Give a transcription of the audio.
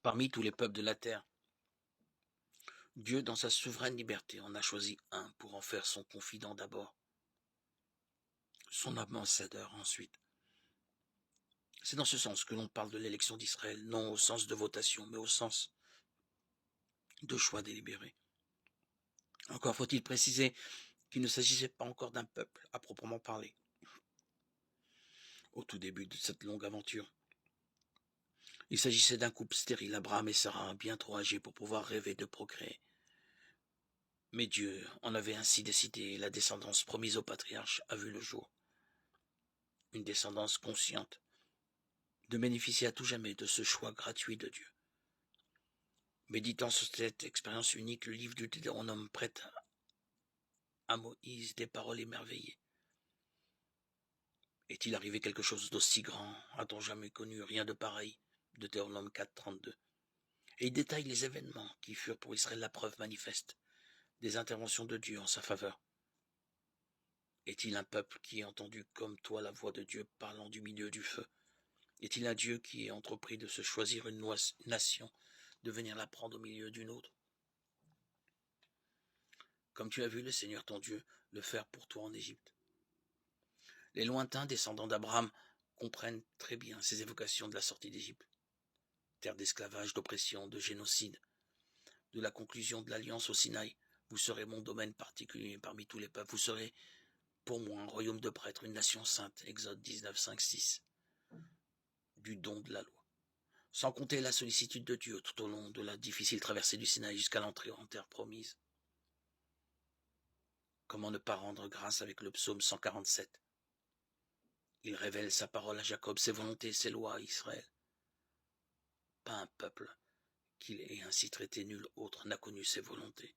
Parmi tous les peuples de la terre, Dieu, dans sa souveraine liberté, en a choisi un pour en faire son confident d'abord, son ambassadeur ensuite. C'est dans ce sens que l'on parle de l'élection d'Israël, non au sens de votation, mais au sens de choix délibéré. Encore faut-il préciser qu'il ne s'agissait pas encore d'un peuple à proprement parler. Au tout début de cette longue aventure, il s'agissait d'un couple stérile, Abraham et Sarah, bien trop âgés pour pouvoir rêver de procréer. Mais Dieu en avait ainsi décidé et la descendance promise au patriarche a vu le jour. Une descendance consciente de bénéficier à tout jamais de ce choix gratuit de Dieu. Méditant sur cette expérience unique, le livre du Deutéronome prête à Moïse des paroles émerveillées. Est-il arrivé quelque chose d'aussi grand? A-t-on jamais connu rien de pareil? Deutéronome 4, 32. Et il détaille les événements qui furent pour Israël la preuve manifeste des interventions de Dieu en sa faveur. Est-il un peuple qui ait entendu comme toi la voix de Dieu parlant du milieu du feu? Est-il un Dieu qui ait entrepris de se choisir une nation, de venir la prendre au milieu d'une autre? Comme tu as vu le Seigneur ton Dieu le faire pour toi en Égypte. Les lointains descendants d'Abraham comprennent très bien ces évocations de la sortie d'Égypte. Terre d'esclavage, d'oppression, de génocide, de la conclusion de l'alliance au Sinaï. Vous serez mon domaine particulier parmi tous les peuples. Vous serez pour moi un royaume de prêtres, une nation sainte. Exode 19, 5, 6. Du don de la loi. Sans compter la sollicitude de Dieu tout au long de la difficile traversée du Sinaï jusqu'à l'entrée en terre promise. Comment ne pas rendre grâce avec le psaume 147? Il révèle sa parole à Jacob, ses volontés, ses lois à Israël. Pas un peuple qu'il ait ainsi traité, nul autre n'a connu ses volontés.